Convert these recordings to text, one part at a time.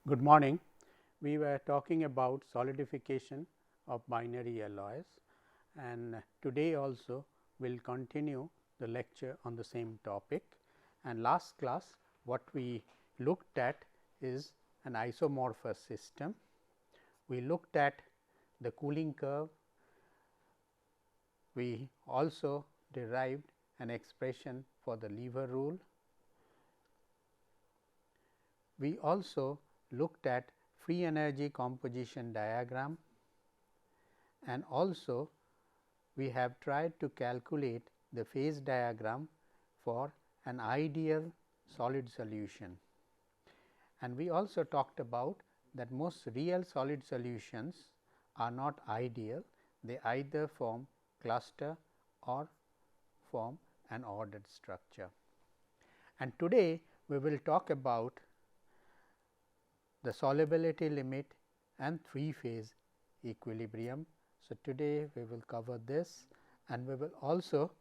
Good morning. We were talking about solidification of binary alloys, and today also we will continue the lecture on the same topic. And last class what we looked at is an isomorphous system. We looked at the cooling curve. We also derived an expression for the lever rule. We also looked at free energy composition diagram, and also we have tried to calculate the phase diagram for an ideal solid solution. And we also talked about that most real solid solutions are not ideal, they either form cluster or form an ordered structure. And today we will talk about the solubility limit and three phase equilibrium. So, today we will cover this, and we will also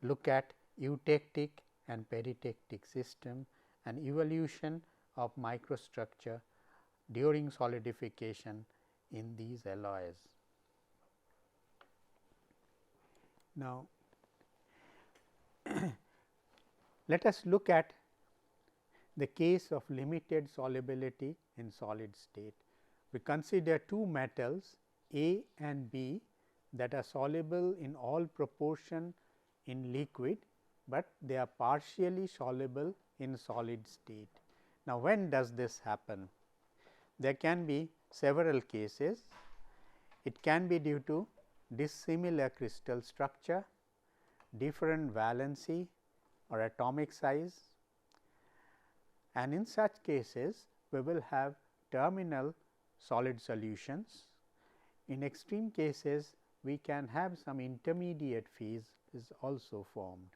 look at eutectic and peritectic system and evolution of microstructure during solidification in these alloys. Now, let us look at the case of limited solubility in solid state. We consider two metals A and B that are soluble in all proportion in liquid, but they are partially soluble in solid state. Now, when does this happen? There can be several cases. It can be due to dissimilar crystal structure, different valency or atomic size, and in such cases we will have terminal solid solutions. In extreme cases we can have some intermediate phase is also formed.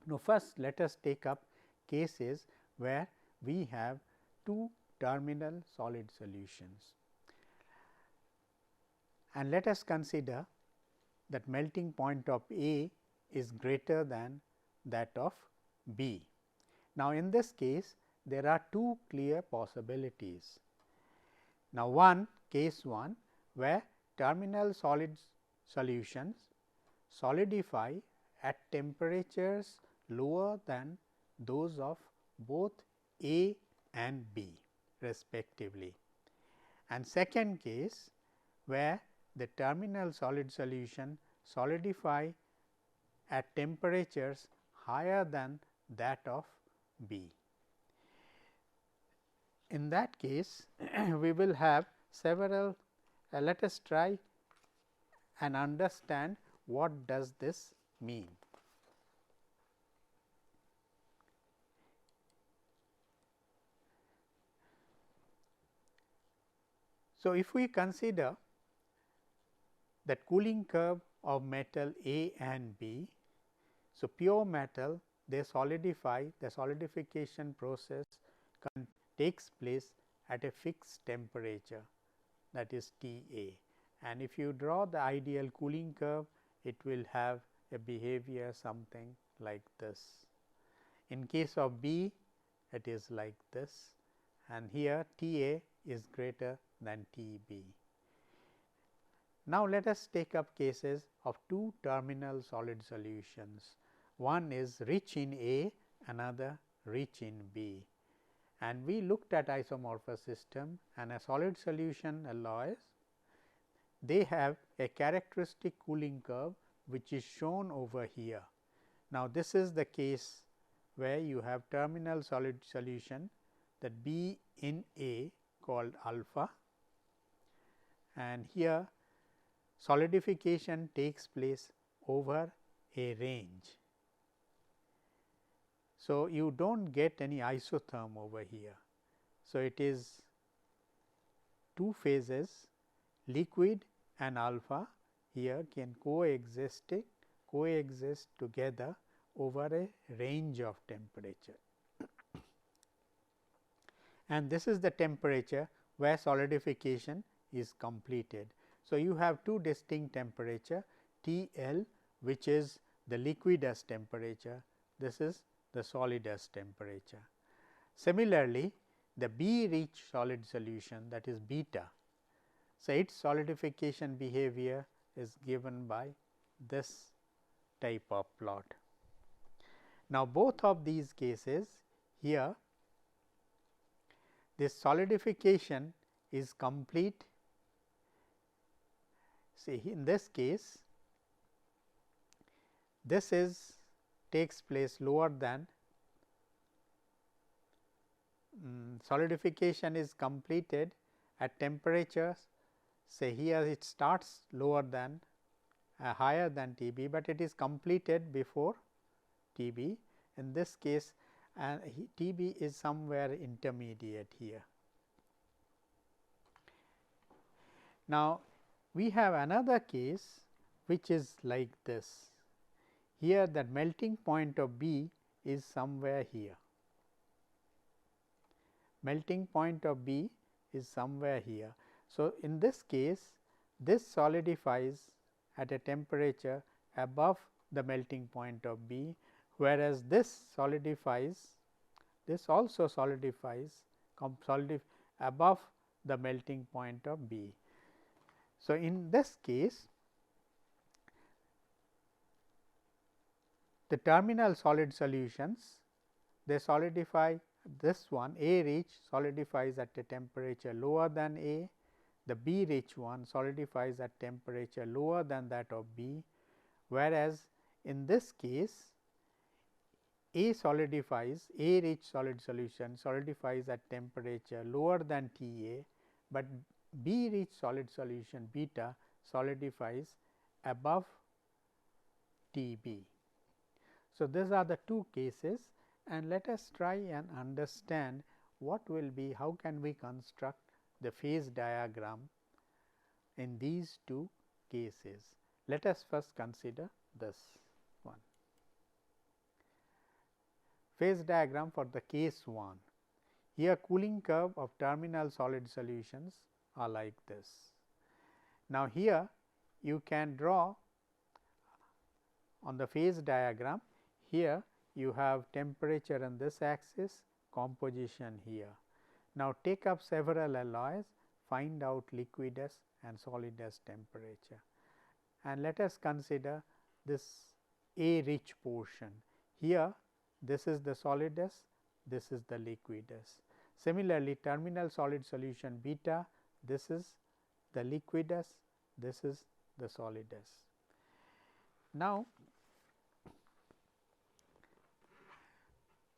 Now, first let us take up cases where we have two terminal solid solutions, and let us consider that melting point of A is greater than that of B. Now, in this case there are two clear possibilities. Now, case 1 where terminal solid solutions solidify at temperatures lower than those of both A and B respectively, and second case where the terminal solid solution solidify at temperatures higher than that of B. In that case we will have several let us try and understand what does this mean. So, if we consider that cooling curve of metal A and B, so pure metal they solidify, the solidification process takes place at a fixed temperature, that is T A, and if you draw the ideal cooling curve it will have a behavior something like this. In case of B it is like this, and here T A is greater than T B. Now, let us take up cases of two terminal solid solutions. One is rich in A, another rich in B, and we looked at isomorphous system and a solid solution alloys. They have a characteristic cooling curve which is shown over here. Now, this is the case where you have terminal solid solution that B in A called alpha, and here solidification takes place over a range. So, you do not get any isotherm over here. So, it is two phases liquid and alpha here can coexist together over a range of temperature, and this is the temperature where solidification is completed. So, you have two distinct temperature T L, which is the liquidus temperature, this is the solidus temperature. Similarly, the B rich solid solution, that is beta. So, its solidification behavior is given by this type of plot. Now, both of these cases here, this solidification is complete. See, in this case, this is takes place lower than solidification is completed at temperatures, say here it starts lower than higher than Tb, but it is completed before Tb. In this case, and Tb is somewhere intermediate here. Now, we have another case which is like this. Here the melting point of B is somewhere here. Melting point of B is somewhere here. So, in this case, this solidifies at a temperature above the melting point of B, whereas this solidifies, this also solidifies above the melting point of B. So, in this case, the terminal solid solutions, they solidify, this one A rich solidifies at a temperature lower than A, the B rich one solidifies at temperature lower than that of B, whereas in this case A solidifies, A rich solid solution solidifies at temperature lower than Ta, but B rich solid solution beta solidifies above Tb. So, these are the two cases, and let us try and understand what will be, how can we construct the phase diagram in these two cases. Let us first consider this one. Phase diagram for the case 1. Here cooling curve of terminal solid solutions are like this. Now, here you can draw on the phase diagram. Here you have temperature on this axis, composition here. Now, take up several alloys, find out liquidus and solidus temperature, and let us consider this A rich portion. Here this is the solidus, this is the liquidus. Similarly, terminal solid solution beta, this is the liquidus, this is the solidus. Now,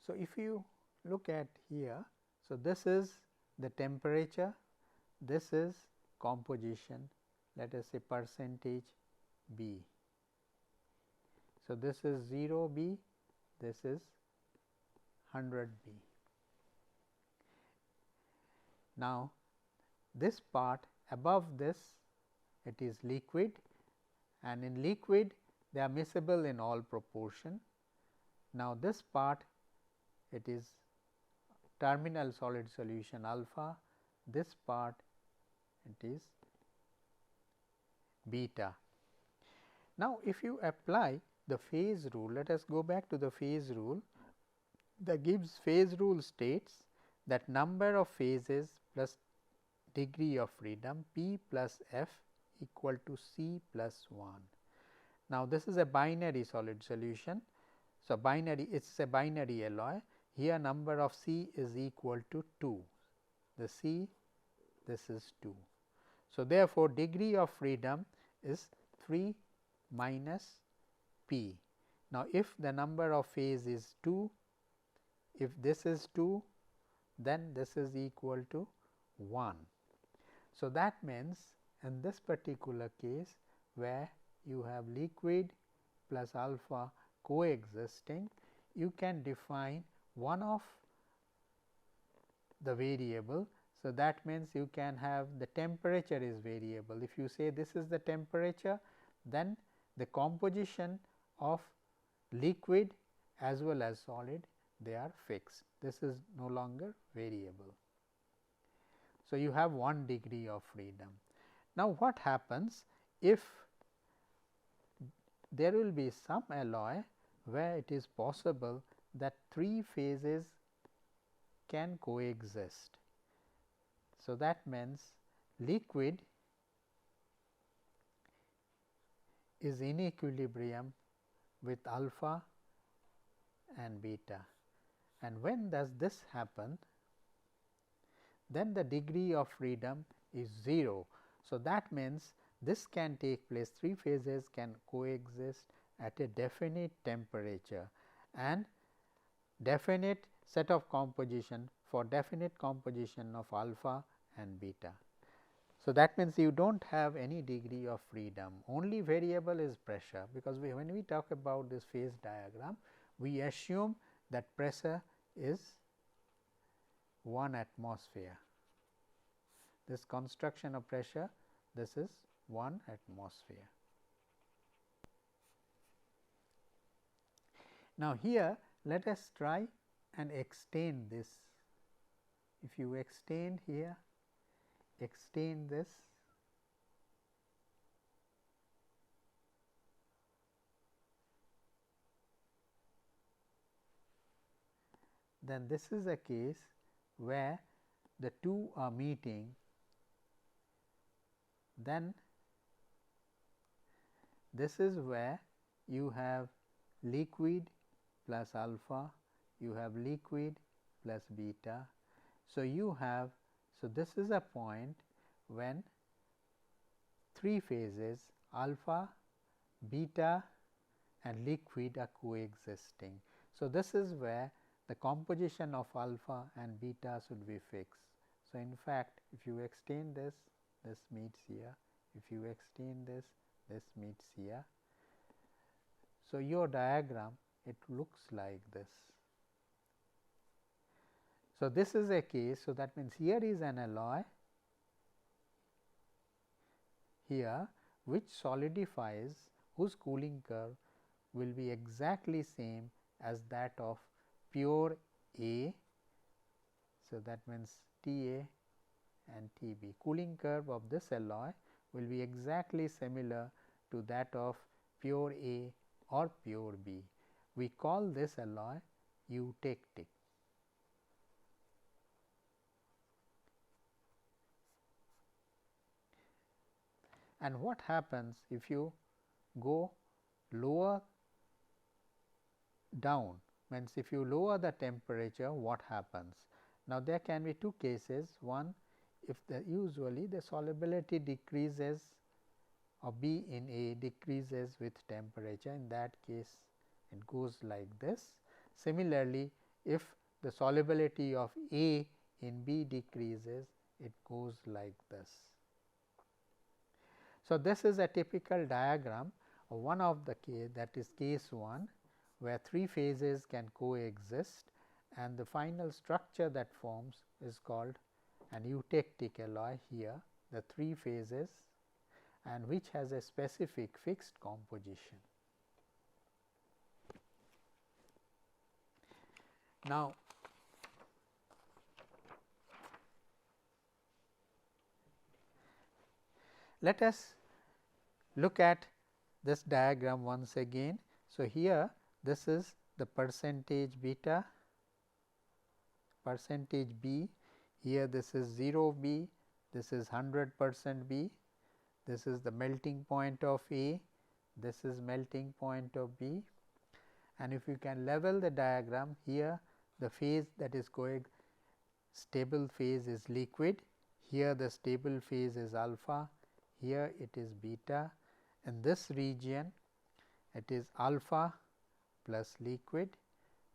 so if you look at here, so this is the temperature, this is composition, let us say percentage B. So, this is 0 B, this is 100 B. Now, this part above this, it is liquid, and in liquid they are miscible in all proportion. Now, this part, it is terminal solid solution alpha, this part it is beta. Now, if you apply the phase rule, let us go back to the phase rule. The Gibbs phase rule states that number of phases plus degree of freedom P plus F equal to C plus 1. Now, this is a binary solid solution. So, binary, it is a binary alloy. Here number of C is equal to 2, the C, this is 2. So, therefore, degree of freedom is 3 minus P. Now, if the number of phase is 2, if this is 2, then this is equal to 1. So, that means in this particular case where you have liquid plus alpha coexisting, you can define one of the variable. So, that means you can have the temperature is variable. If you say this is the temperature, then the composition of liquid as well as solid, they are fixed. This is no longer variable. So, you have 1 degree of freedom. Now, what happens if there will be some alloy where it is possible that 3 phases can coexist. So, that means liquid is in equilibrium with alpha and beta, and when does this happen? Then the degree of freedom is 0. So, that means this can take place, 3 phases can coexist at a definite temperature and definite set of composition for definite composition of alpha and beta. So, that means you do not have any degree of freedom, only variable is pressure, because when we talk about this phase diagram, we assume that pressure is 1 atmosphere. This construction of pressure, this is 1 atmosphere. Now, here let us try and extend this. If you extend here, extend this, then this is a case where the two are meeting, then this is where you have liquid plus alpha, you have liquid plus beta. So, you have, so this is a point when 3 phases alpha, beta and liquid are coexisting. So, this is where the composition of alpha and beta should be fixed. So, in fact, if you extend this, this meets here, if you extend this, this meets here. So, your diagram, it looks like this. So, this is a case. So, that means here is an alloy here which solidifies, whose cooling curve will be exactly same as that of pure A. So, that means T A and T B. Cooling curve of this alloy will be exactly similar to that of pure A or pure B. We call this alloy eutectic. And what happens if you go lower down, means if you lower the temperature, what happens? Now, there can be two cases. One, if usually the solubility decreases or B in A decreases with temperature, in that case it goes like this. Similarly, if the solubility of A in B decreases, it goes like this. So, this is a typical diagram of one of the case, that is case 1, where 3 phases can coexist, and the final structure that forms is called an eutectic alloy here, the 3 phases, and which has a specific fixed composition. Now, let us look at this diagram once again. So, here this is the percentage beta, percentage B, here this is 0 B, this is 100% B, this is the melting point of A, this is melting point of B, and if you can level the diagram, here the phase that is stable phase is liquid, here the stable phase is alpha, here it is beta. In this region it is alpha plus liquid,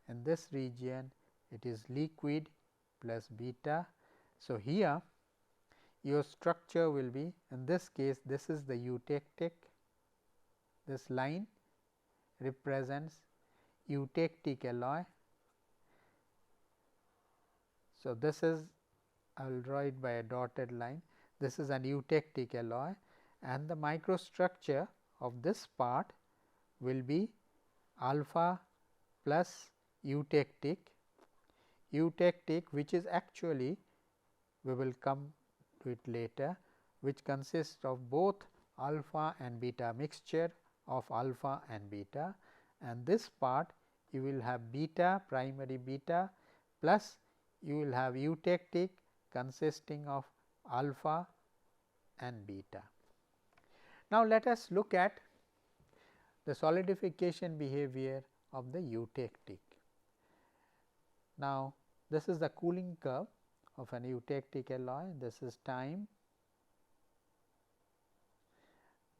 in this region it is liquid plus beta. So, here your structure will be, in this case this is the eutectic, this line represents eutectic alloy. So, this is, I will draw it by a dotted line, this is an eutectic alloy, and the microstructure of this part will be alpha plus eutectic, which is actually, we will come to it later, which consists of both alpha and beta, mixture of alpha and beta, and this part you will have beta, primary beta plus you will have eutectic consisting of alpha and beta. Now, let us look at the solidification behavior of the eutectic. Now, this is the cooling curve of an eutectic alloy, this is time,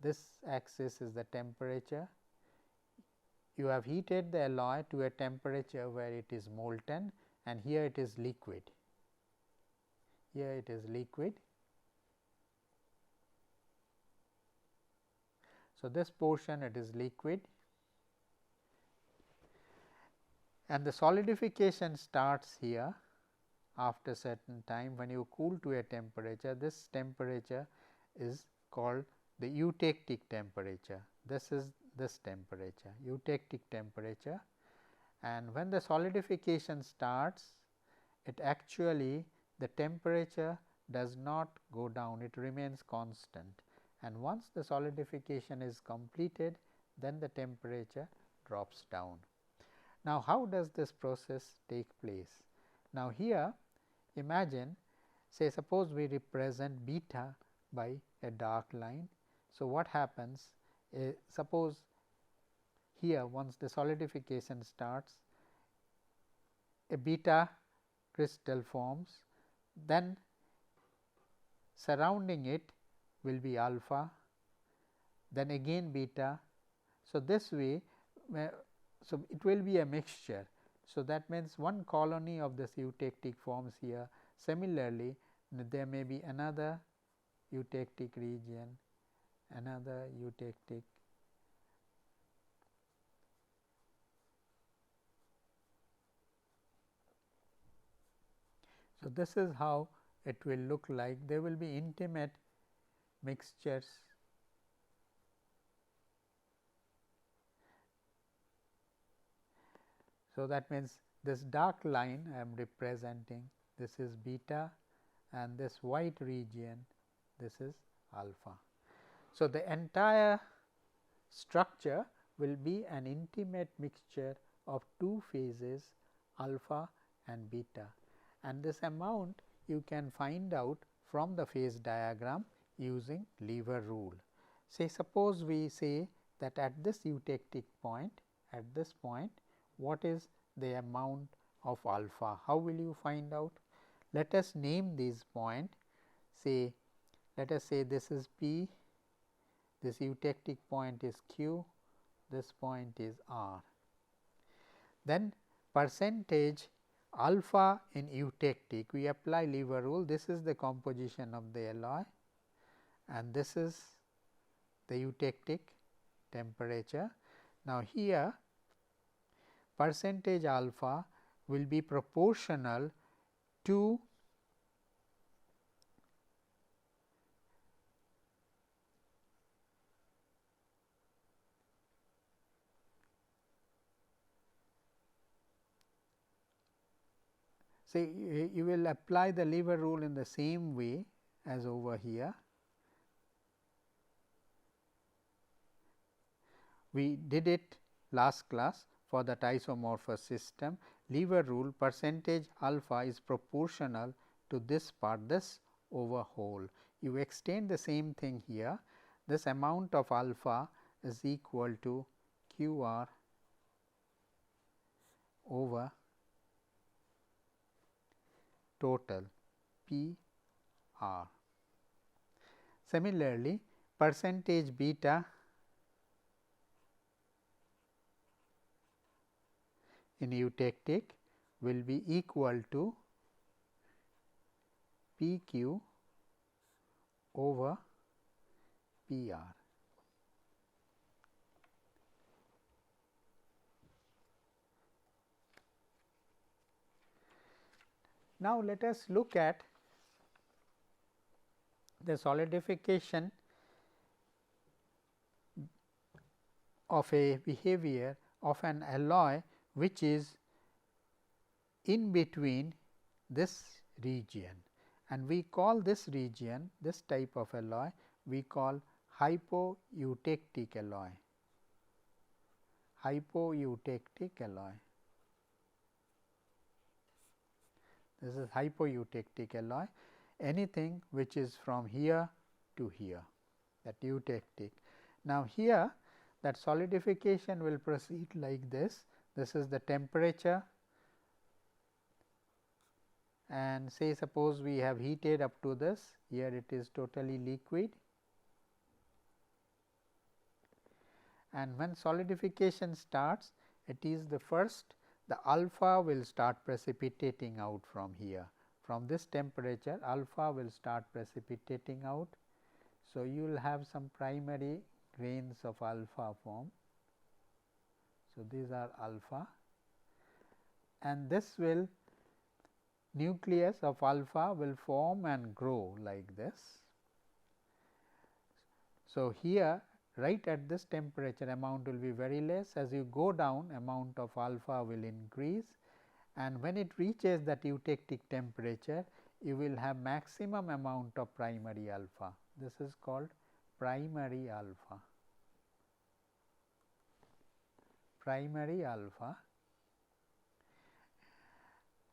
this axis is the temperature. You have heated the alloy to a temperature where it is molten, and here it is liquid. Here it is liquid. So, this portion it is liquid, and the solidification starts here after certain time. When you cool to a temperature, this temperature is called the eutectic temperature. This is this temperature, eutectic temperature, and when the solidification starts, it actually the temperature does not go down, it remains constant, and once the solidification is completed, then the temperature drops down. Now, how does this process take place? Now, here imagine, say suppose we represent beta by a dark line. So, what happens is, suppose here once the solidification starts, a beta crystal forms, then surrounding it will be alpha, then again beta. So, this way, so it will be a mixture. So, that means one colony of this eutectic forms here. Similarly, there may be another eutectic region, another eutectic, so this is how it will look like. There will be intimate mixtures. So, that means this dark line I am representing, this is beta, and this white region, this is alpha. So, the entire structure will be an intimate mixture of two phases alpha and beta, and this amount you can find out from the phase diagram using lever rule. Say suppose we say that at this eutectic point, at this point, what is the amount of alpha? How will you find out? Let us name this point, say let us say this is P, this eutectic point is Q, this point is R. Then percentage alpha in eutectic, we apply lever rule, this is the composition of the alloy, and this is the eutectic temperature. Now, here percentage alpha will be proportional to say you will apply the lever rule in the same way as over here. We did it last class for that isomorphous system. Lever rule, percentage alpha is proportional to this part, this over whole. You extend the same thing here, this amount of alpha is equal to Q r over total P r. Similarly, percentage beta in eutectic will be equal to P q over P r. Now, let us look at the solidification of a behavior of an alloy which is in between this region, and we call this region, this type of alloy we call hypoeutectic alloy, hypoeutectic alloy. this is hypoeutectic alloy, anything which is from here to here, that eutectic. Now, here that solidification will proceed like this. This is the temperature, and say suppose we have heated up to this, here it is totally liquid, and when solidification starts, it is the first, the alpha will start precipitating out from here. From this temperature, alpha will start precipitating out. So, you will have some primary grains of alpha form. So, these are alpha, and this will, nucleus of alpha will form and grow like this. So, here right at this temperature, amount will be very less. As you go down, amount of alpha will increase, and when it reaches that eutectic temperature, you will have maximum amount of primary alpha. This is called primary alpha. Primary alpha.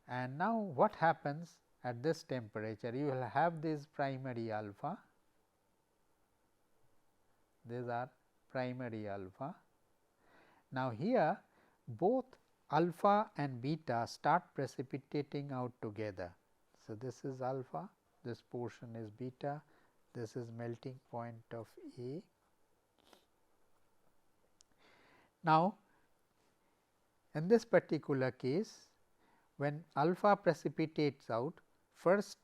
And now, what happens at this temperature? You will have this primary alpha, these are primary alpha. Now, here both alpha and beta start precipitating out together. So, this is alpha, this portion is beta, this is melting point of A. Now, in this particular case, when alpha precipitates out, first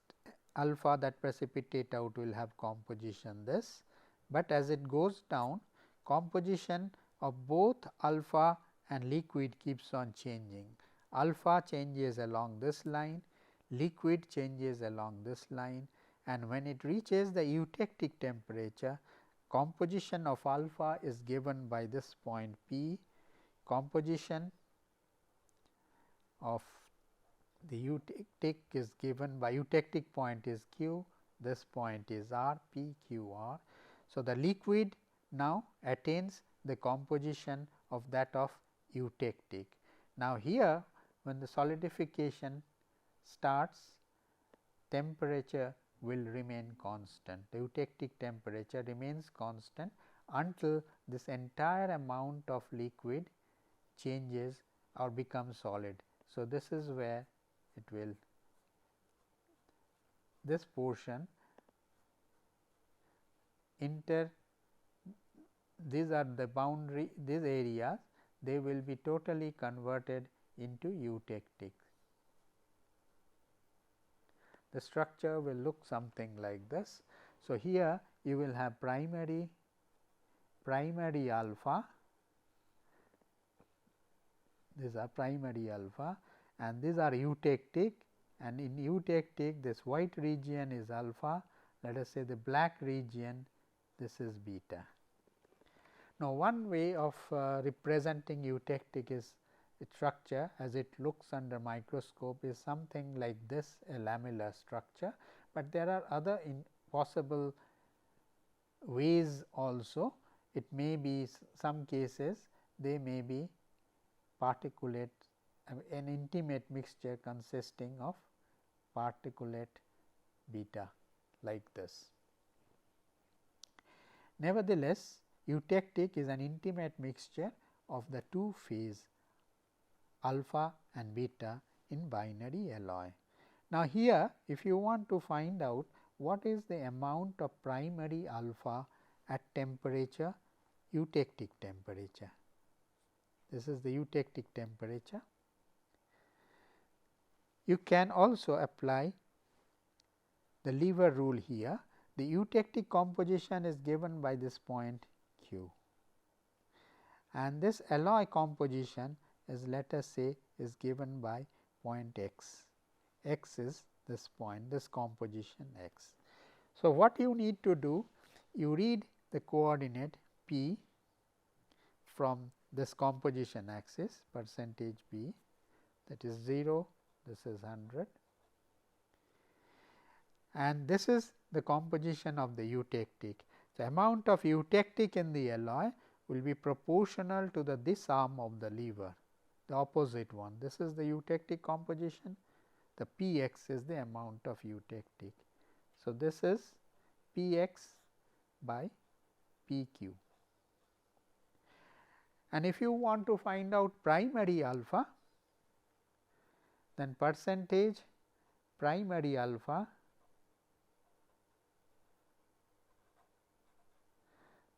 alpha that precipitate out will have composition this, but as it goes down, composition of both alpha and liquid keeps on changing. Alpha changes along this line, liquid changes along this line, and when it reaches the eutectic temperature, composition of alpha is given by this point P, composition of the eutectic is given by eutectic point is Q, this point is R, P, Q, R. So, the liquid now attains the composition of that of eutectic. Now, here when the solidification starts, temperature will remain constant, the eutectic temperature remains constant until this entire amount of liquid changes or becomes solid. So, this is where it will, this portion these are the boundary, these areas, they will be totally converted into eutectic. The structure will look something like this. So, here you will have primary alpha, these are primary alpha, and these are eutectic, and in eutectic this white region is alpha, let us say the black region, this is beta. Now, one way of representing eutectic is structure as it looks under microscope is something like this, a lamellar structure, but there are other possible ways also. It may be some cases they may be particulate, an intimate mixture consisting of particulate beta like this. Nevertheless, eutectic is an intimate mixture of the two phase alpha and beta in binary alloy. Now, here if you want to find out what is the amount of primary alpha at temperature, eutectic temperature, this is the eutectic temperature, you can also apply the lever rule here. The eutectic composition is given by this point Q, and this alloy composition is, let us say, is given by point X. X is this point, this composition X. So, what you need to do, you read the coordinate P from this composition axis percentage P, that is 0, this is 100, and this is the composition of the eutectic. The amount of eutectic in the alloy will be proportional to this arm of the lever, the opposite one. This is the eutectic composition, the Px is the amount of eutectic. So, this is Px by Pq. And if you want to find out primary alpha, then percentage primary alpha,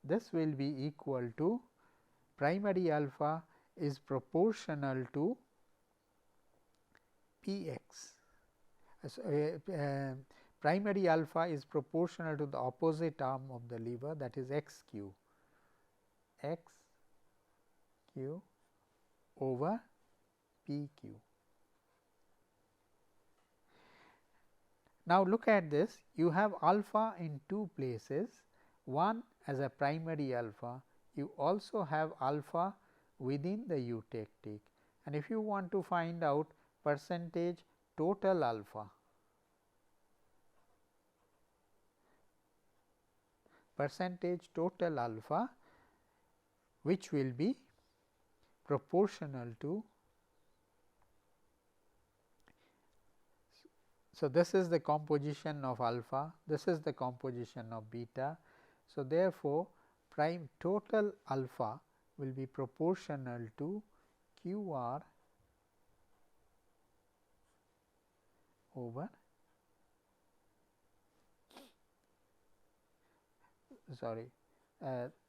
this will be equal to primary alpha is proportional to Px. Primary alpha is proportional to the opposite arm of the lever, that is x q over P q. Now, look at this, you have alpha in two places, one as a primary alpha, you also have alpha within the eutectic, and if you want to find out percentage total alpha, which will be proportional to. So, this is the composition of alpha, this is the composition of beta. So, therefore, prime total alpha will be proportional to q r over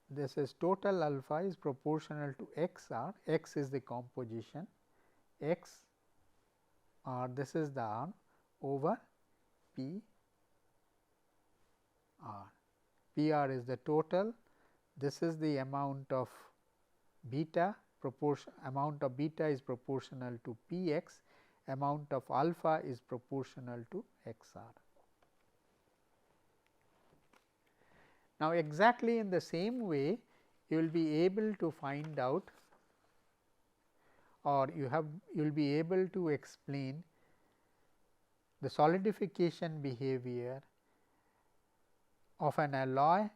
this is total alpha is proportional to x r, x is the composition, x r this is the arm over P r. P r is the total, this is the amount of beta, amount of beta is proportional to P x, amount of alpha is proportional to x r. Now, exactly in the same way you will be able to find out, or you will be able to explain the solidification behavior of an alloy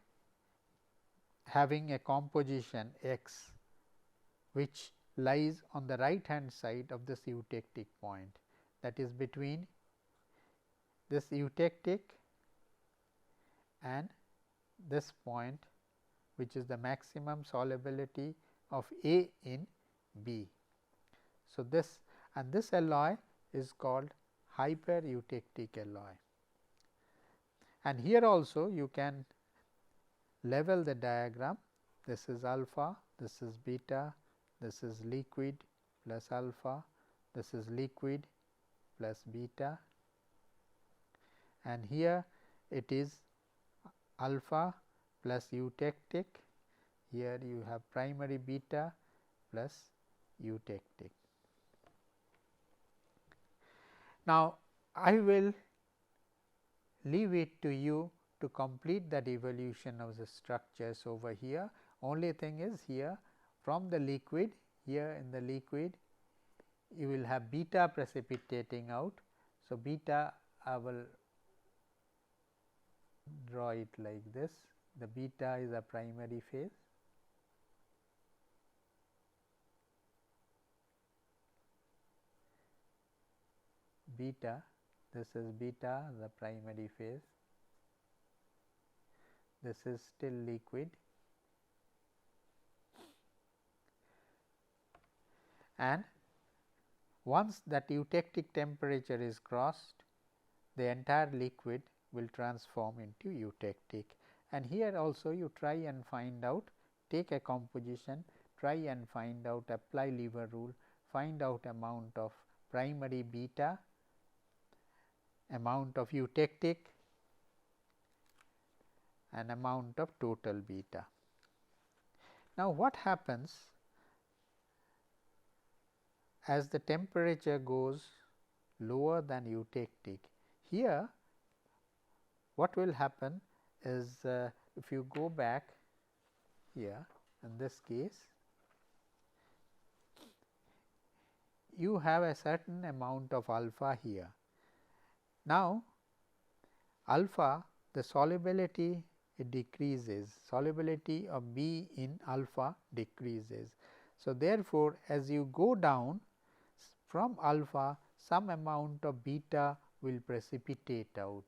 having a composition X, which lies on the right hand side of this eutectic point, that is between this eutectic and this point, which is the maximum solubility of A in B. So, this alloy is called hypereutectic alloy, and here also you can level the diagram. This is alpha, this is beta, this is liquid plus alpha, this is liquid plus beta, and here it is alpha plus eutectic, here you have primary beta plus eutectic. Now, I will leave it to you to complete that evolution of the structures over here. Only thing is, here from the liquid, here in the liquid you will have beta precipitating out. So, beta I will draw it like this, the beta is a primary phase, beta, this is beta the primary phase, this is still liquid, and once that eutectic temperature is crossed, the entire liquid will transform into eutectic, and here also you try and find out, take a composition, try and find out, apply lever rule, find out amount of primary beta, amount of eutectic and amount of total beta. Now, what happens as the temperature goes lower than eutectic? Here what will happen is, if you go back here, in this case you have a certain amount of alpha here. Now, alpha, the solubility it decreases, solubility of B in alpha decreases. So, therefore, as you go down from alpha, some amount of beta will precipitate out.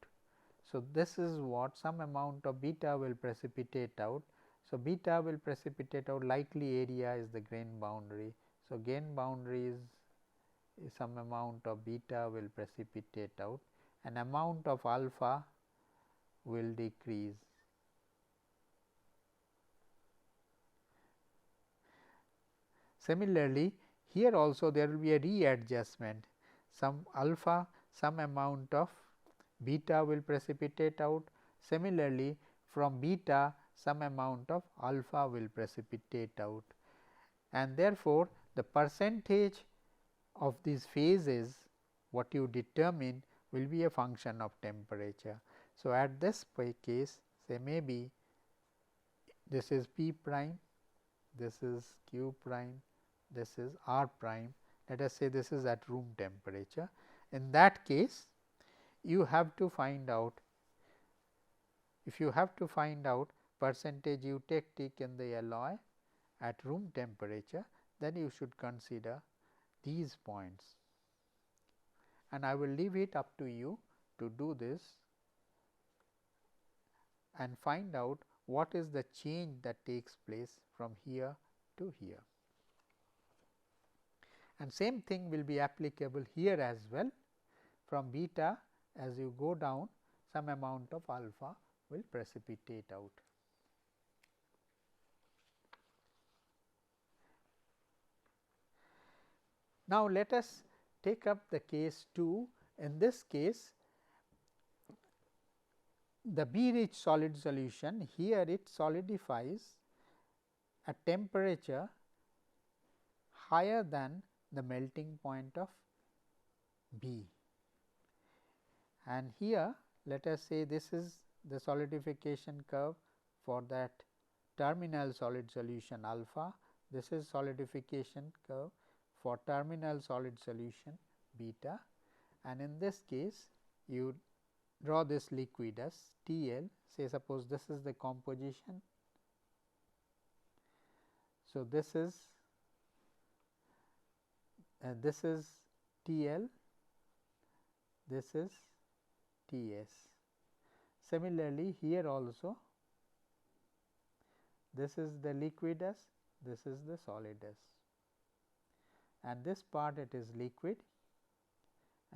So, this is what some amount of beta will precipitate out. So, beta will precipitate out, likely area is the grain boundary. So, grain boundary is some amount of beta will precipitate out, and amount of alpha will decrease. Similarly, here also there will be a readjustment, some alpha, some amount of beta will precipitate out. Similarly, from beta some amount of alpha will precipitate out, and therefore, the percentage of these phases what you determine will be a function of temperature. So, at this case, say maybe this is P prime, this is Q prime, this is R prime, let us say this is at room temperature. In that case, you have to find out, if you have to find out percentage eutectic in the alloy at room temperature, then you should consider these points, and I will leave it up to you to do this and find out what is the change that takes place from here to here. And same thing will be applicable here as well. From beta, as you go down, some amount of alpha will precipitate out. Now, let us take up the case 2. In this case, the B rich solid solution, here it solidifies at temperature higher than the melting point of B, and here let us say this is the solidification curve for that terminal solid solution alpha, this is solidification curve for terminal solid solution beta, and in this case you draw this liquid as TL, say suppose this is the composition. So, this is TL, this is TS. Similarly, here also this is the liquid S, this is the solid S, and this part it is liquid,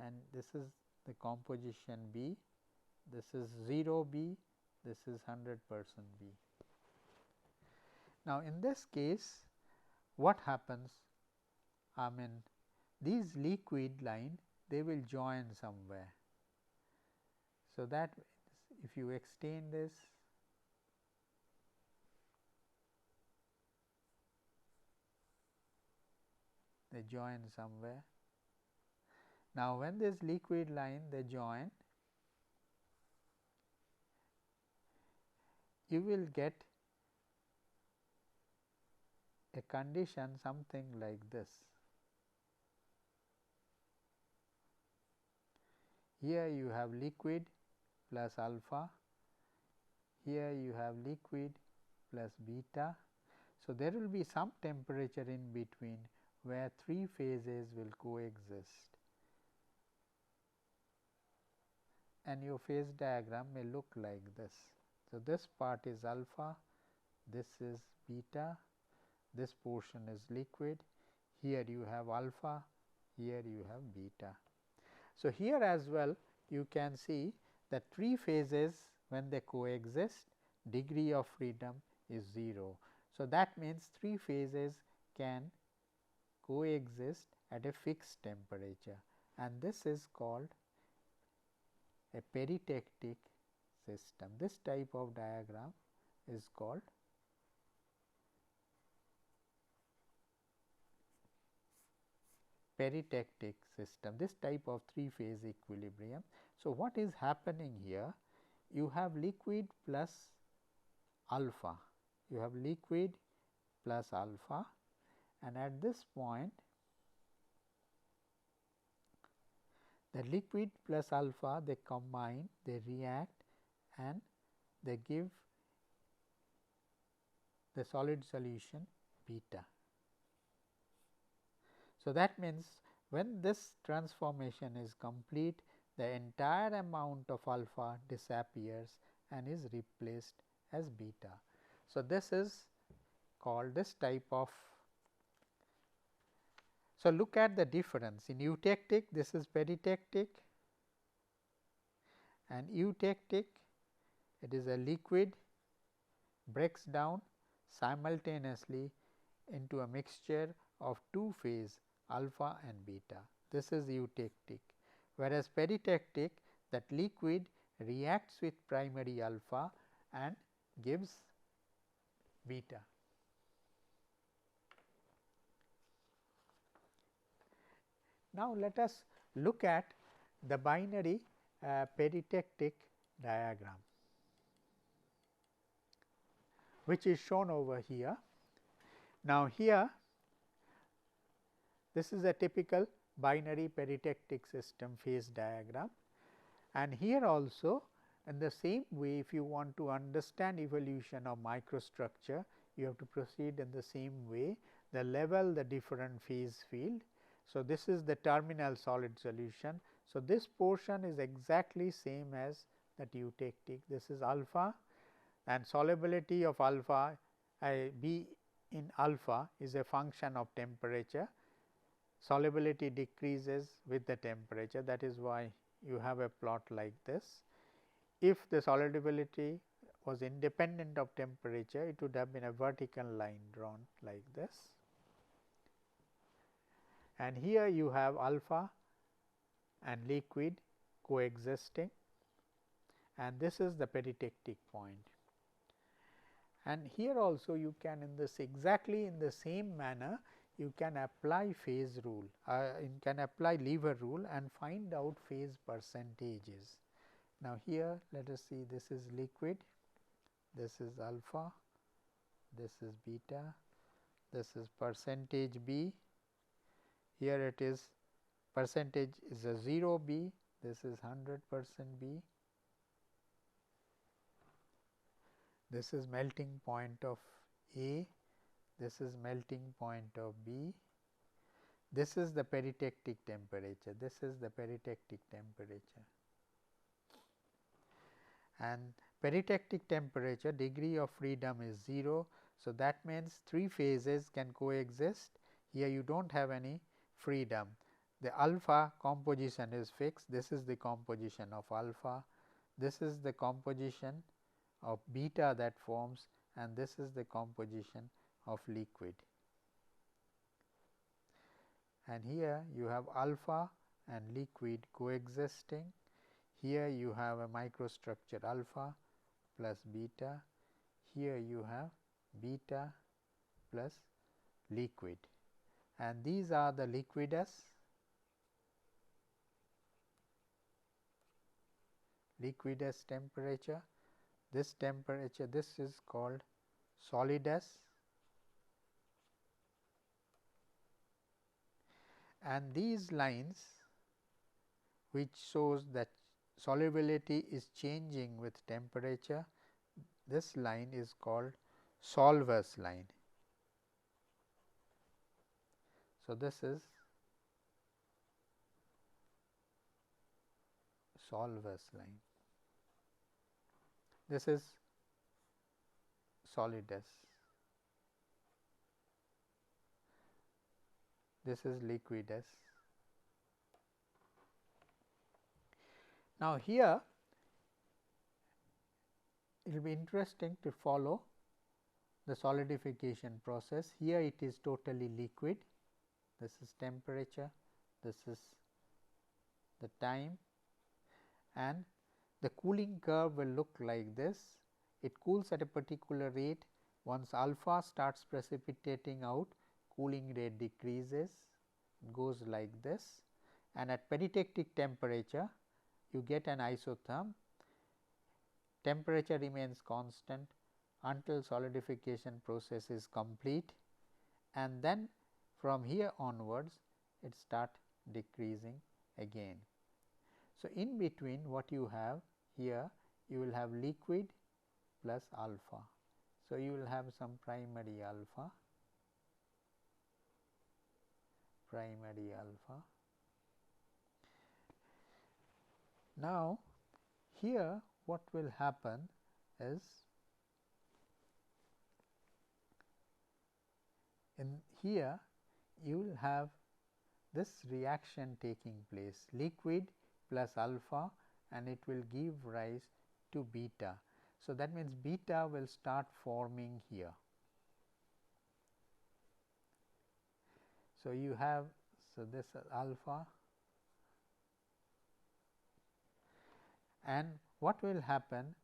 and this is the composition B, this is 0 B, this is 100% B. Now, in this case what happens? I mean, these liquid line they will join somewhere. So, that if you extend this, they join somewhere. Now, when this liquid line they join, you will get a condition something like this. Here you have liquid plus alpha, here you have liquid plus beta. So, there will be some temperature in between where 3 phases will coexist, and your phase diagram may look like this. So, this part is alpha, this is beta, this portion is liquid, here you have alpha, here you have beta. So, here as well you can see that 3 phases when they coexist, degree of freedom is 0. So, that means 3 phases can coexist at a fixed temperature, and this is called a peritectic system. This type of diagram is called peritectic system, this type of 3 phase equilibrium. So, what is happening here? You have liquid plus alpha, you have liquid plus alpha, and at this point the liquid plus alpha they combine, they react, and they give the solid solution beta. So, that means When this transformation is complete, the entire amount of alpha disappears and is replaced as beta. So, this is called this type of. So, look at the difference in eutectic, this is peritectic, and eutectic, it is a liquid breaks down simultaneously into a mixture of two phase alpha and beta. This is eutectic, whereas peritectic, that liquid reacts with primary alpha and gives beta. Now, let us look at the binary peritectic diagram, which is shown over here. Now, here this is a typical binary peritectic system phase diagram, and here also in the same way, if you want to understand evolution of microstructure, you have to proceed in the same way, the level, the different phase field. So, this is the terminal solid solution. So, this portion is exactly same as that eutectic. This is alpha, and solubility of alpha B in alpha is a function of temperature. Solubility decreases with the temperature, that is why you have a plot like this. If the solubility was independent of temperature, it would have been a vertical line drawn like this. And here you have alpha and liquid coexisting, and this is the peritectic point. And here also you can, in this exactly in the same manner, you can apply phase rule, you can apply lever rule and find out phase percentages. Now, here let us see, this is liquid, this is alpha, this is beta, this is percentage B, here it is percentage is a 0 B, this is 100% B, this is melting point of A, this is melting point of B, this is the peritectic temperature, this is the peritectic temperature, and peritectic temperature degree of freedom is 0. So, that means 3 phases can coexist. Here you do not have any freedom. The alpha composition is fixed, this is the composition of alpha, this is the composition of beta that forms, and this is the composition of liquid. And here you have alpha and liquid coexisting. Here you have a microstructure alpha plus beta, here you have beta plus liquid, and these are the liquidus, temperature, this temperature, this is called solidus, and these lines which shows that solubility is changing with temperature, this line is called solvus line. So, this is solvus line, this is solidus, this is liquidus. Now, here it will be interesting to follow the solidification process. Here it is totally liquid, this is temperature, this is the time, and the cooling curve will look like this. It cools at a particular rate. Once alpha starts precipitating out, cooling rate decreases, goes like this, and at peritectic temperature you get an isotherm. Temperature remains constant until solidification process is complete, and then from here onwards it start decreasing again. So, in between what you have here, you will have liquid plus alpha. So, you will have some primary alpha, Now, here what will happen is, in here you will have this reaction taking place, liquid plus alpha, and it will give rise to beta. So, that means beta will start forming here. So, you have this alpha, and what will happen?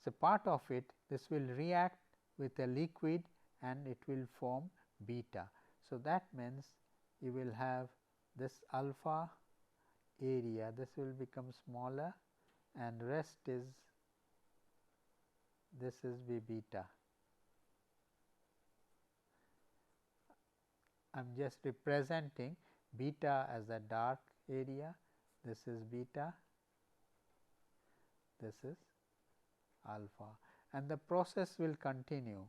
So, part of it, this will react with a liquid and it will form beta. So, that means you will have this alpha area, this will become smaller, and rest is, this is be beta. I am just representing beta as a dark area, this is beta, this is alpha, and the process will continue,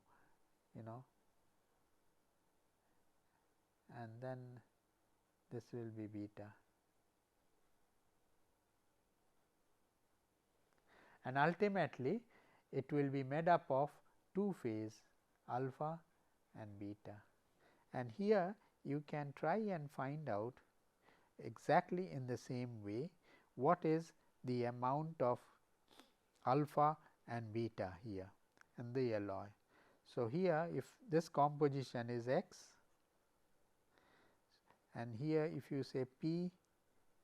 and then this will be beta. And ultimately, it will be made up of two phase, alpha and beta. And here you can try and find out exactly in the same way what is the amount of alpha and beta here in the alloy. So, here if this composition is X, and here if you say P,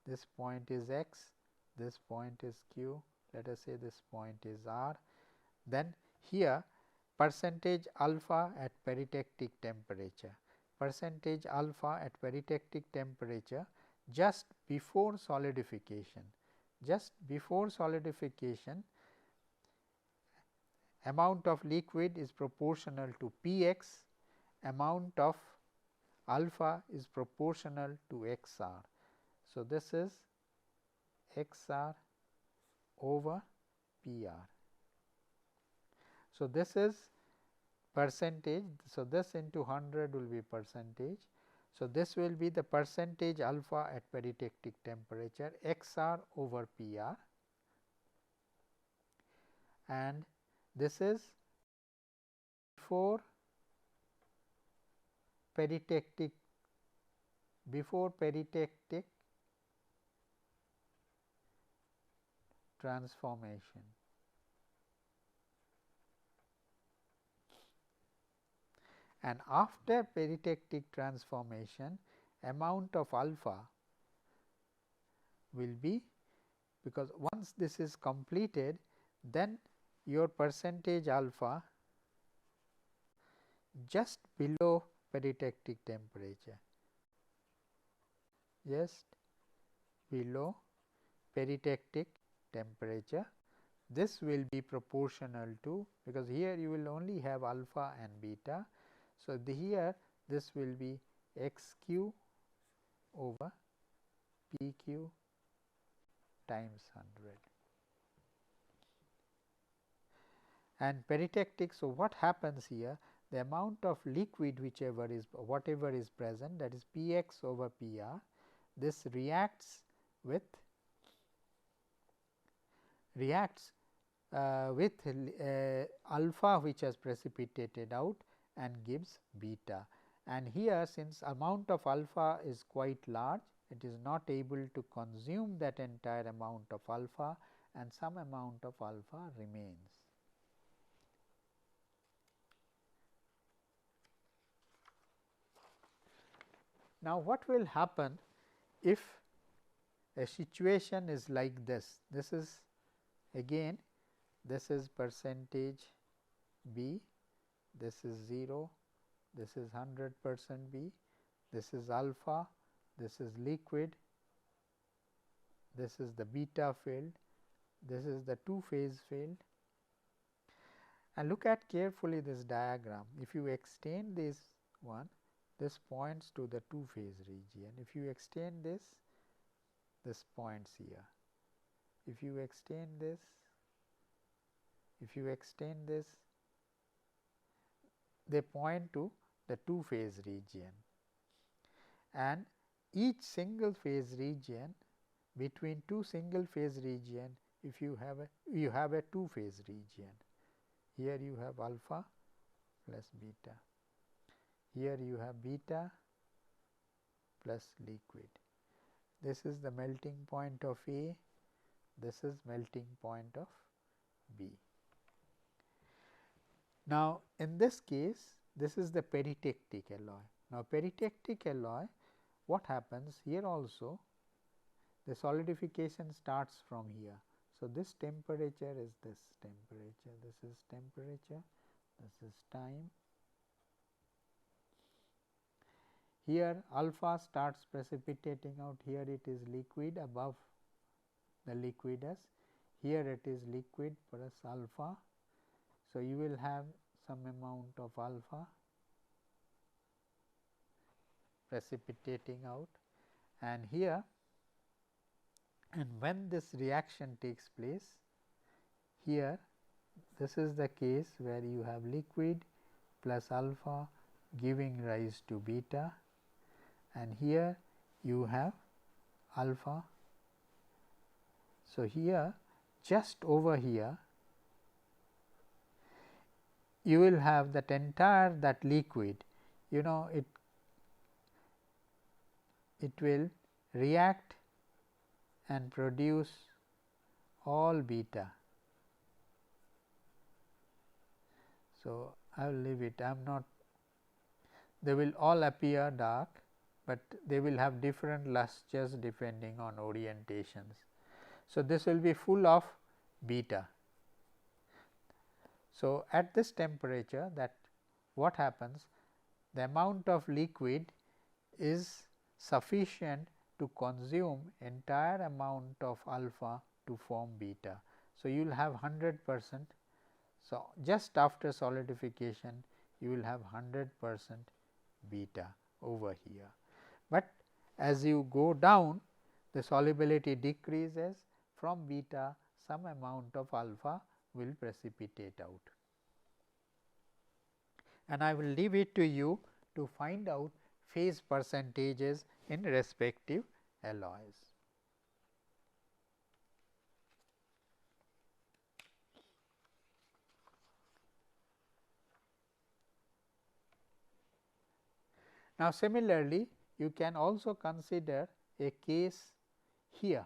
this point is X, this point is Q, let us say this point is R, then here percentage alpha at peritectic temperature, percentage alpha at peritectic temperature just before solidification, amount of liquid is proportional to Px, amount of alpha is proportional to Xr. So, this is Xr over Pr. So, this is percentage. So, this into 100 will be percentage. So, this will be the percentage alpha at peritectic temperature Xr over Pr, and this is before peritectic transformation. And after peritectic transformation, amount of alpha will be, because once this is completed, then your percentage alpha just below peritectic temperature, just below peritectic temperature, this will be proportional to, because here you will only have alpha and beta. So, here this will be x q over p q times 100. And peritectic, so what happens here, the amount of liquid whatever is present, that is p x over p r, this reacts with alpha which has precipitated out and gives beta. And here, since amount of alpha is quite large, it is not able to consume that entire amount of alpha, and some amount of alpha remains. Now, what will happen if a situation is like this? This is again, this is percentage B, this is 0, this is 100% B, this is alpha, this is liquid, this is the beta field, this is the two phase field. And look at carefully this diagram. If you extend this one, this points to the two phase region. If you extend this, this points here. If you extend this, they point to the two phase region, and each single phase region between two single phase region, if you have a two phase region. Here you have alpha plus beta, here you have beta plus liquid. This is the melting point of A, this is melting point of B. Now, in this case, this is the peritectic alloy. Now, peritectic alloy, what happens here also, the solidification starts from here. So, this temperature is this temperature, this is temperature, this is time. Here alpha starts precipitating out, here it is liquid above the liquidus, here it is liquid plus alpha. So, you will have some amount of alpha precipitating out, and here, and when this reaction takes place, here this is the case where you have liquid plus alpha giving rise to beta, and here you have alpha. So, here just over here you will have that entire that liquid, you know, it will react and produce all beta. So, I will leave it, I am not, they will all appear dark, but they will have different lusters depending on orientations. So, this will be full of beta. So, at this temperature, that what happens, the amount of liquid is sufficient to consume entire amount of alpha to form beta. So, you will have 100%. So, just after solidification you will have 100% beta over here, but as you go down the solubility decreases, from beta some amount of alpha will precipitate out, and I will leave it to you to find out phase percentages in respective alloys. Now, similarly, you can also consider a case here,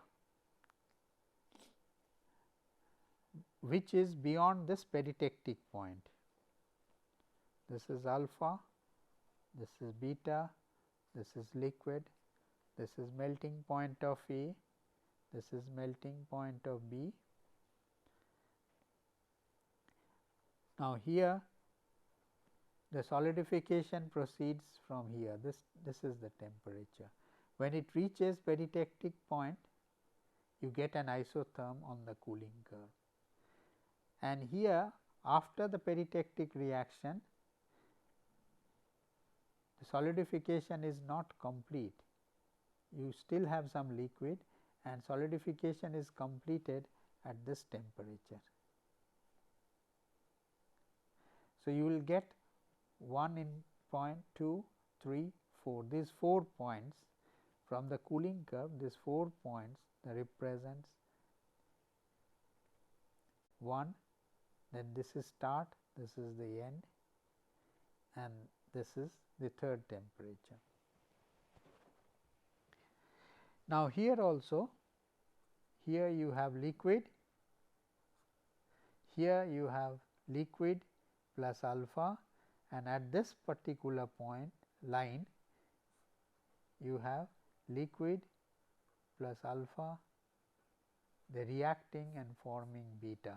which is beyond this peritectic point. This is alpha, this is beta, this is liquid, this is melting point of A, this is melting point of B. Now, here the solidification proceeds from here, this is the temperature. When it reaches peritectic point, you get an isotherm on the cooling curve, and here after the peritectic reaction, the solidification is not complete, you still have some liquid, and solidification is completed at this temperature. So, you will get 1 in point, 2, 3, 4, these 4 points from the cooling curve, these 4 points that represents 1, then this is start, this is the end, and this is the third temperature. Now, here also, here you have liquid, here you have liquid plus alpha, and at this particular point line you have liquid plus alpha, they reacting and forming beta.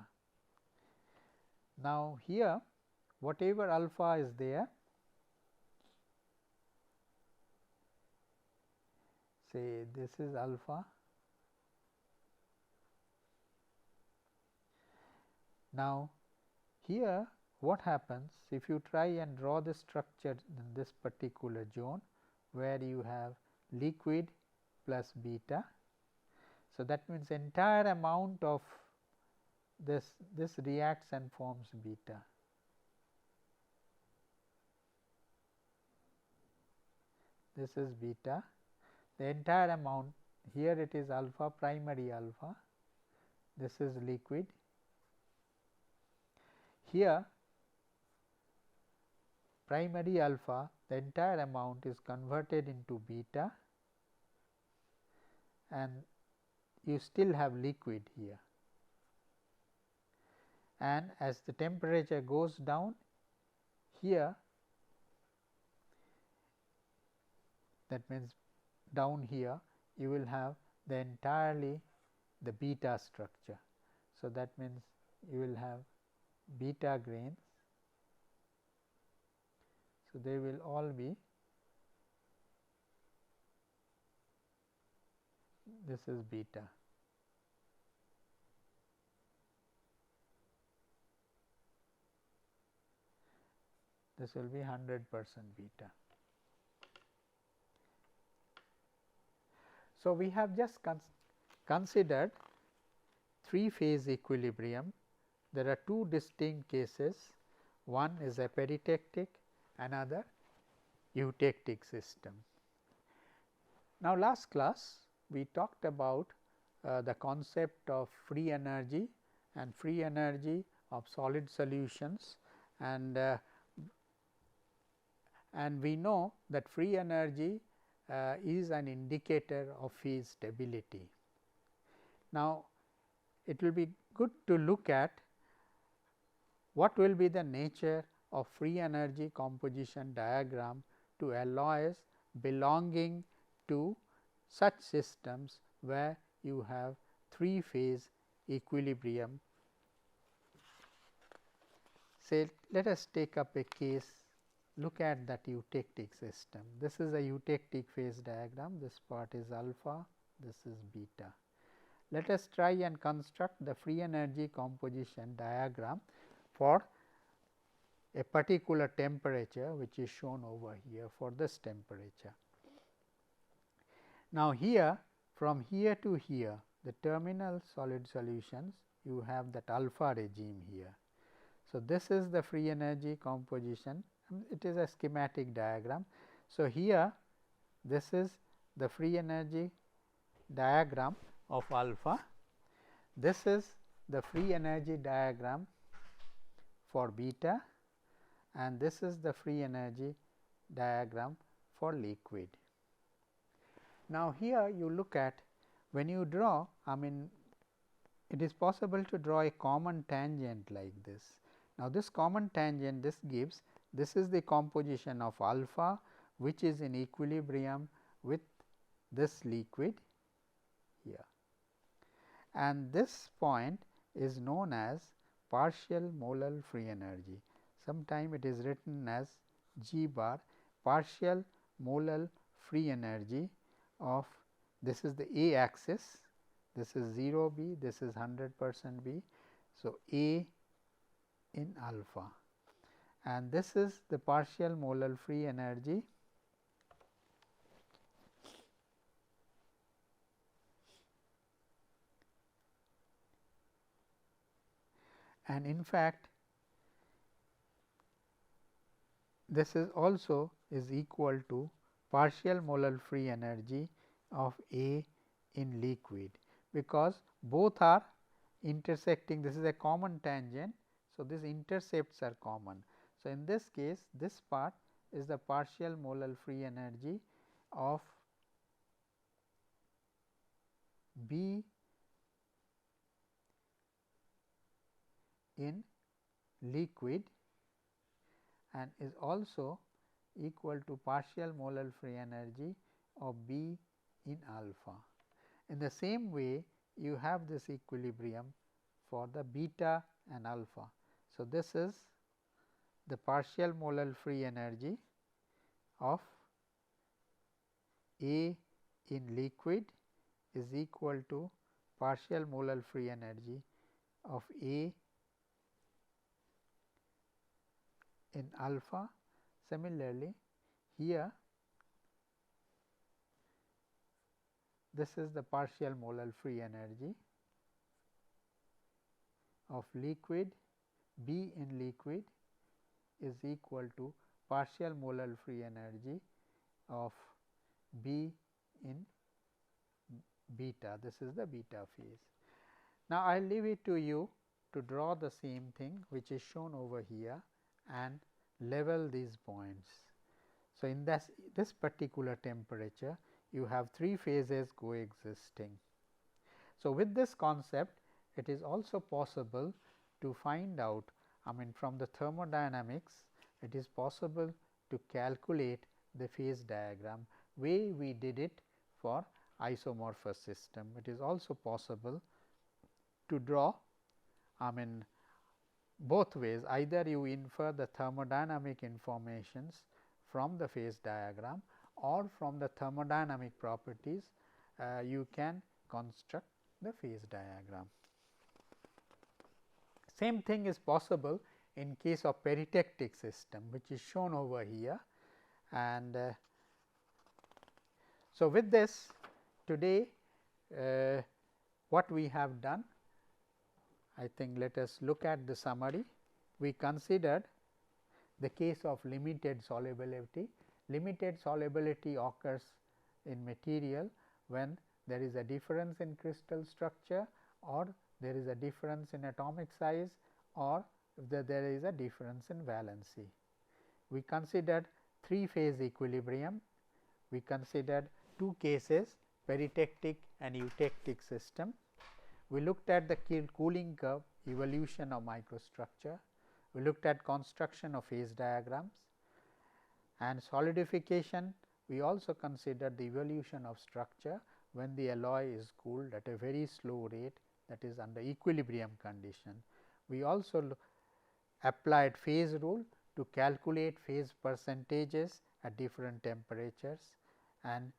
Now, here whatever alpha is there, say this is alpha. Now, here what happens, if you try and draw the structure in this particular zone where you have liquid plus beta. So, that means entire amount of this reacts and forms beta. This is beta, the entire amount here it is alpha, primary alpha, this is liquid. Here primary alpha, the entire amount is converted into beta and you still have liquid here, and as the temperature goes down here, that means down here you will have the entirely the beta structure. So, that means you will have beta grains. So, they will all be, this is beta. This will be 100% beta. So, we have just considered 3-phase equilibrium. There are 2 distinct cases, one is a peritectic, another eutectic system. Now, last class we talked about the concept of free energy and free energy of solid solutions, and we know that free energy is an indicator of phase stability. Now, it will be good to look at what will be the nature of free energy composition diagram to alloys belonging to such systems where you have 3-phase equilibrium. Say, let us take up a case, look at that eutectic system. This is a eutectic phase diagram, this part is alpha, this is beta. Let us try and construct the free energy composition diagram for a particular temperature, which is shown over here for this temperature. Now, here from here to here, the terminal solid solutions, you have that alpha regime here. So, this is the free energy composition, it is a schematic diagram. So, here this is the free energy diagram of alpha, this is the free energy diagram for beta, and this is the free energy diagram for liquid. Now, here you look at, when you draw, I mean it is possible to draw a common tangent like this. Now, this common tangent, this gives, this is the composition of alpha, which is in equilibrium with this liquid here, and this point is known as partial molal free energy. Sometime it is written as G bar, partial molal free energy of, this is the A axis, this is 0 B, this is 100% B. So, A in alpha, and this is the partial molal free energy and in fact, this is also is equal to partial molal free energy of A in liquid, because both are intersecting, this is a common tangent. So, these intercepts are common. So, in this case, this part is the partial molal free energy of B in liquid and is also equal to partial molal free energy of B in alpha. In the same way, you have this equilibrium for the beta and alpha. So, this is the partial molal free energy of A in liquid is equal to partial molal free energy of A in alpha. Similarly, here this is the partial molal free energy of liquid, B in liquid is equal to partial molal free energy of B in beta, this is the beta phase. Now, I will leave it to you to draw the same thing which is shown over here and level these points. So, in this particular temperature you have 3 phases coexisting. So, with this concept it is also possible to find out, I mean from the thermodynamics it is possible to calculate the phase diagram way we did it for isomorphous system. It is also possible to draw, I mean both ways, either you infer the thermodynamic informations from the phase diagram or from the thermodynamic properties you can construct the phase diagram. Same thing is possible in case of peritectic system, which is shown over here. And so, with this today what we have done, I think let us look at the summary. We considered the case of limited solubility. Limited solubility occurs in material when there is a difference in crystal structure, or there is a difference in atomic size, or if there is a difference in valency. We considered 3 phase equilibrium. We considered 2 cases, peritectic and eutectic system. We looked at the cooling curve, evolution of microstructure. We looked at construction of phase diagrams, and solidification. We also considered the evolution of structure when the alloy is cooled at a very slow rate, that is under equilibrium condition. We also applied phase rule to calculate phase percentages at different temperatures, and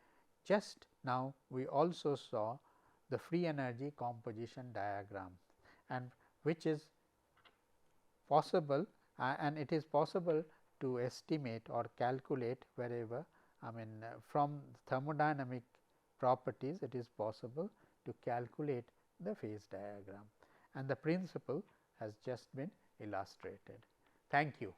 just now we also saw the free energy composition diagram, and which is possible and it is possible to estimate or calculate wherever, I mean from thermodynamic properties it is possible to calculate the phase diagram, and the principle has just been illustrated. Thank you.